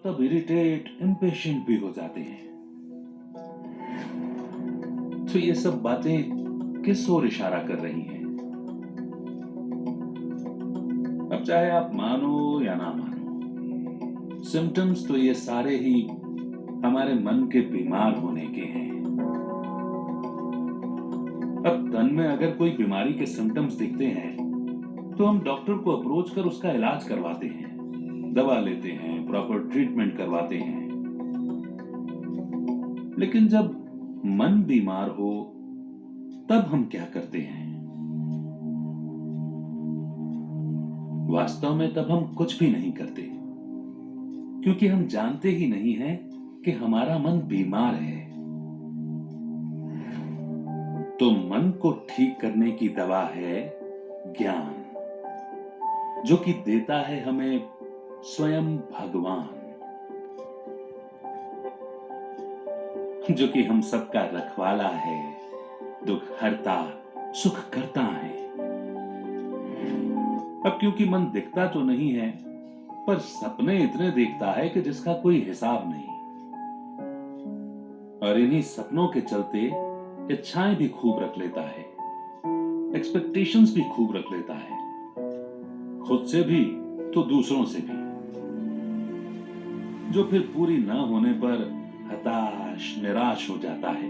तब irritate, impatient भी हो जाते हैं। तो ये सब बातें किस ओर इशारा कर रही हैं? अब चाहे आप मानो या ना मानो, सिम्टम्स तो ये सारे ही हमारे मन के बीमार होने के हैं। अब तन में अगर कोई बीमारी के सिम्टम्स दिखते हैं तो हम डॉक्टर को अप्रोच कर उसका इलाज करवाते हैं, दवा लेते हैं, प्रॉपर ट्रीटमेंट करवाते हैं। लेकिन जब मन बीमार हो तब हम क्या करते हैं? वास्तव में तब हम कुछ भी नहीं करते, क्योंकि हम जानते ही नहीं हैं कि हमारा मन बीमार है। तो मन को ठीक करने की दवा है ज्ञान, जो कि देता है हमें स्वयं भगवान, जो कि हम सबका रखवाला है, दुख हरता, सुख करता है। अब क्योंकि मन दिखता तो नहीं है, पर सपने इतने देखता है कि जिसका कोई हिसाब नहीं। और इन्हीं सपनों के चलते इच्छाएं भी खूब रख लेता है, एक्सपेक्टेशंस भी खूब रख लेता है, खुद से भी तो दूसरों से भी, जो फिर पूरी ना होने पर हताश, निराश हो जाता है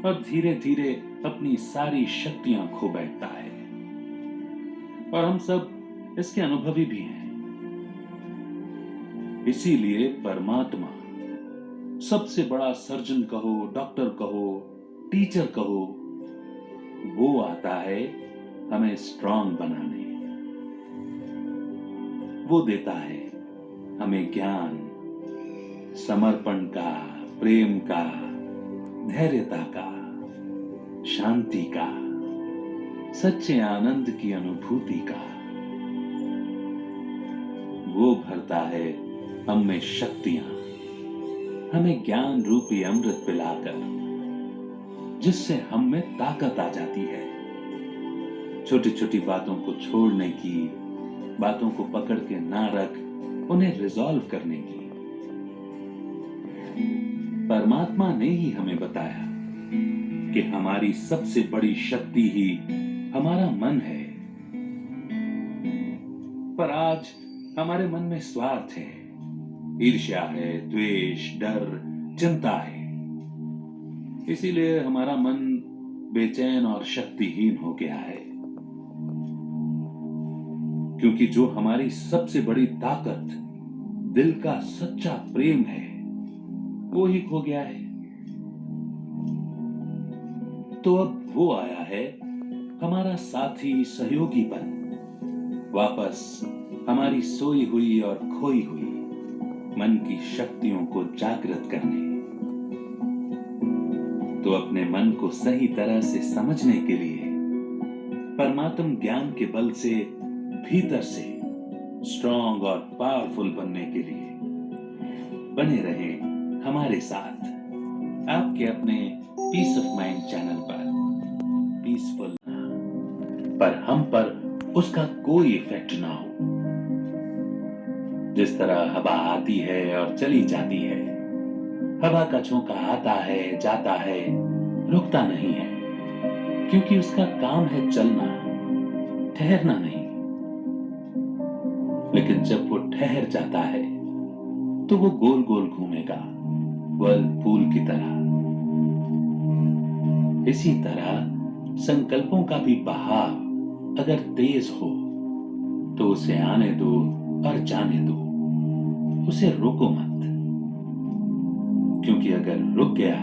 और धीरे धीरे अपनी सारी शक्तियां खो बैठता है। और हम सब इसके अनुभवी भी हैं। इसीलिए परमात्मा, सबसे बड़ा सर्जन कहो, डॉक्टर कहो, टीचर कहो, वो आता है हमें स्ट्रांग बनाने। वो देता है हमें ज्ञान, समर्पण का, प्रेम का, धैर्यता का, शांति का, सच्चे आनंद की अनुभूति का। वो भरता है हम में शक्तियां, हमें ज्ञान रूपी अमृत पिलाकर, जिससे हम में ताकत आ जाती है छोटी छोटी बातों को छोड़ने की, बातों को पकड़ के ना रख उन्हें रिजॉल्व करने की। परमात्मा ने ही हमें बताया कि हमारी सबसे बड़ी शक्ति ही हमारा मन है। पर आज हमारे मन में स्वार्थ है, ईर्ष्या है, द्वेष, डर, चिंता है। इसीलिए हमारा मन बेचैन और शक्तिहीन हो गया है, क्योंकि जो हमारी सबसे बड़ी ताकत, दिल का सच्चा प्रेम है, वो ही खो गया है। तो अब वो आया है हमारा साथी, सहयोगी बन, वापस हमारी सोई हुई और खोई हुई मन की शक्तियों को जागृत करने। तो अपने मन को सही तरह से समझने के लिए, परमात्म ज्ञान के बल से भीतर से स्ट्रांग और पावरफुल बनने के लिए बने रहें हमारे साथ आपके अपने पीस ऑफ माइंड चैनल पर। पीसफुल पर हम पर उसका कोई इफेक्ट ना हो। जिस तरह हवा आती है और चली जाती है, हवा का झोंका आता है, जाता है, रुकता नहीं है, क्योंकि उसका काम है चलना, ठहरना नहीं। लेकिन जब वो ठहर जाता है तो वो गोल गोल घूमेगा, व्हर्लपूल की तरह। इसी तरह संकल्पों का भी बहाव अगर तेज हो तो उसे आने दो और जाने दो, उसे रोको मत। क्योंकि अगर रुक गया,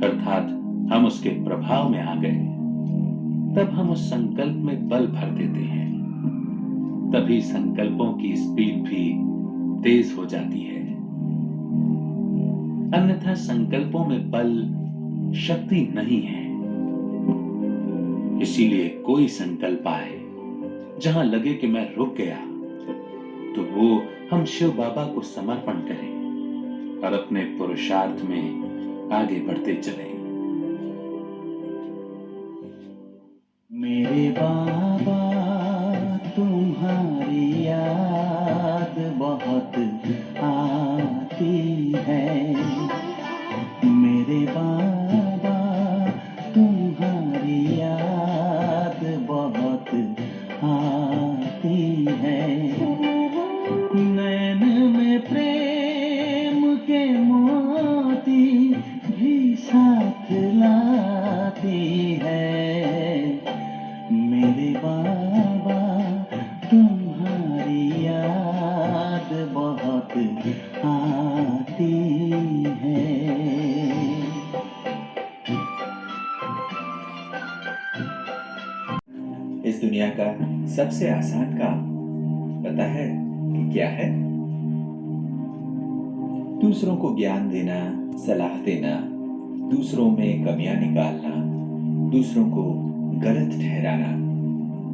अर्थात हम उसके प्रभाव में आ गए, तब हम उस संकल्प में बल भर देते हैं। तभी संकल्पों की स्पीड भी तेज हो जाती है। अन्यथा संकल्पों में बल, शक्ति नहीं है। इसीलिए कोई संकल्प आए जहां लगे कि मैं रुक गया, तो वो हम शिव बाबा को समर्पण करें और अपने पुरुषार्थ में आगे बढ़ते चलें। मेरे बाबा तुम्हारी याद बहुत आती है। इस दुनिया का सबसे आसान काम पता है कि क्या है? दूसरों को ज्ञान देना, सलाह देना, दूसरों में कमियां निकालना, दूसरों को गलत ठहराना,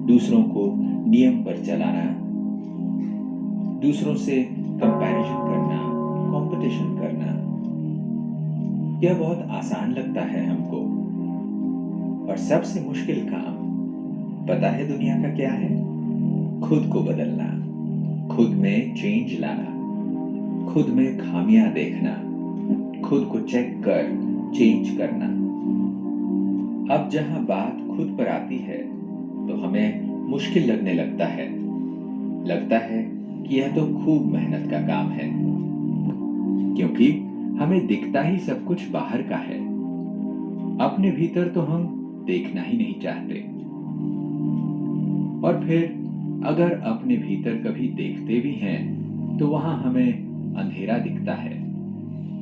दूसरों को नियम पर चलाना, दूसरों से कंपैरिजन करना, कंपटीशन करना। यह बहुत आसान लगता है हमको, और सबसे मुश्किल काम पता है दुनिया का क्या है? खुद को बदलना, खुद में चेंज लाना, खुद में खामियां देखना, खुद को चेक कर चेंज करना। अब जहां बात खुद पर आती है तो हमें मुश्किल लगने लगता है कि यह तो खूब मेहनत का काम है, क्योंकि हमें दिखता ही सब कुछ बाहर का है। अपने भीतर तो हम देखना ही नहीं चाहते, और फिर अगर अपने भीतर कभी देखते भी हैं तो वहां हमें अंधेरा दिखता है,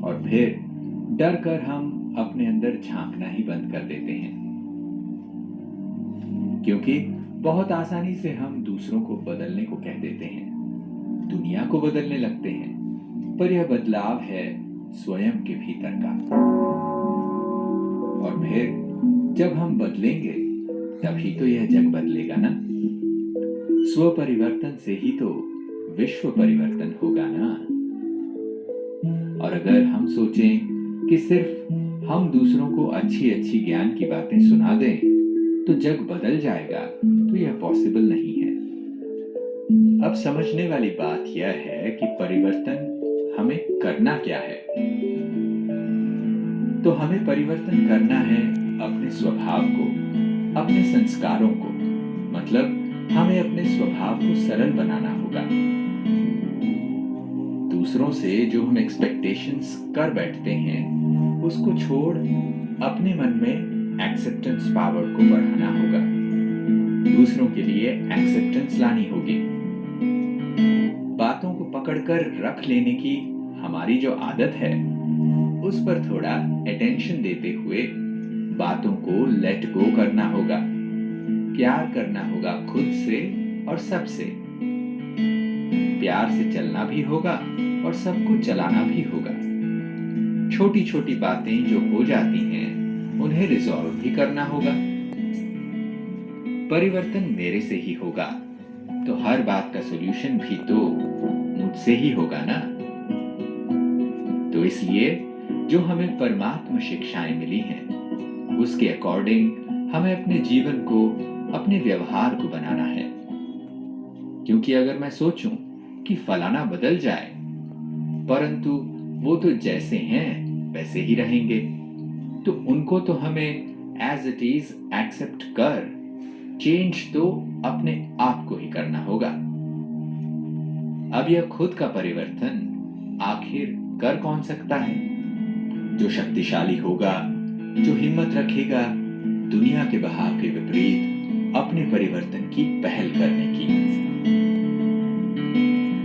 और फिर डर कर हम अपने अंदर झांकना ही बंद कर देते हैं, क्योंकि बहुत आसानी से हम दूसरों को बदलने को कह देते हैं, दुनिया को बदलने लगते हैं, पर यह बदलाव है स्वयं के भीतर का। और फिर जब हम बदलेंगे तभी तो यह जग बदलेगा ना। स्व परिवर्तन से ही तो विश्व परिवर्तन होगा ना। और अगर हम सोचें कि सिर्फ हम दूसरों को अच्छी अच्छी ज्ञान की बातें सुना दें तो जग बदल जाएगा, तो यह पॉसिबल नहीं है। अब समझने वाली बात यह है कि परिवर्तन हमें करना क्या है। तो हमें परिवर्तन करना है अपने स्वभाव को, अपने संस्कारों को, मतलब हमें अपने स्वभाव को सरल बनाना होगा। दूसरों से जो हम एक्सपेक्टेशंस कर बैठते हैं उसको छोड़ अपने मन में एक्सेप्टेंस पावर को बढ़ाना होगा। दूसरों के लिए एक्सेप्टेंस लानी होगी। बातों को पकड़कर रख लेने की हमारी जो आदत है उस पर थोड़ा अटेंशन देते हुए बातों को लेट गो करना होगा। प्यार करना होगा खुद से और सबसे। प्यार से चलना भी होगा और सबको चलाना भी होगा। छोटी छोटी बातें जो हो जाती हैं उन्हें रिजॉल्व भी करना होगा। परिवर्तन मेरे से ही होगा तो हर बात का सॉल्यूशन भी तो मुझसे ही होगा ना। तो इसलिए जो हमें परमात्म शिक्षाएं मिली हैं उसके अकॉर्डिंग हमें अपने जीवन को, अपने व्यवहार को बनाना है। क्योंकि अगर मैं सोचूं कि फलाना बदल जाए परंतु वो तो जैसे हैं वैसे ही रहेंगे, तो उनको तो हमें एज इट इज एक्सेप्ट कर चेंज तो अपने आप को ही करना होगा। अब यह खुद का परिवर्तन आखिर कर कौन सकता है? जो शक्तिशाली होगा, जो हिम्मत रखेगा दुनिया के बहाव के विपरीत अपने परिवर्तन की पहल करने की,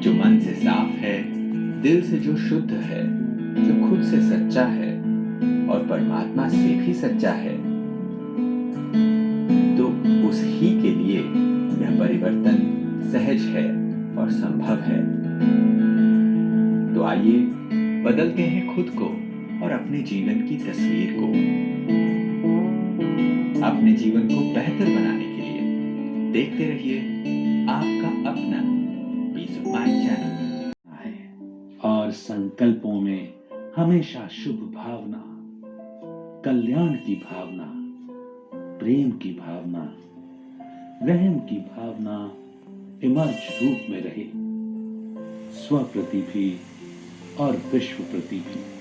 जो मन से साफ है, दिल से जो शुद्ध है, जो खुद से सच्चा है और परमात्मा से भी सच्चा है, तो उस ही के लिए यह परिवर्तन सहज है और संभव है। तो आइए बदलते हैं खुद को और अपने जीवन की तस्वीर को। अपने जीवन को बेहतर बनाने के लिए देखते रहिए आपका अपना पीस ऑफ माइंड चैनल। और संकल्पों में हमेशा शुभ भावना, कल्याण की भावना, प्रेम की भावना, रहम की भावना इमर्ज रूप में रहे, स्व प्रति भी और विश्व प्रति भी।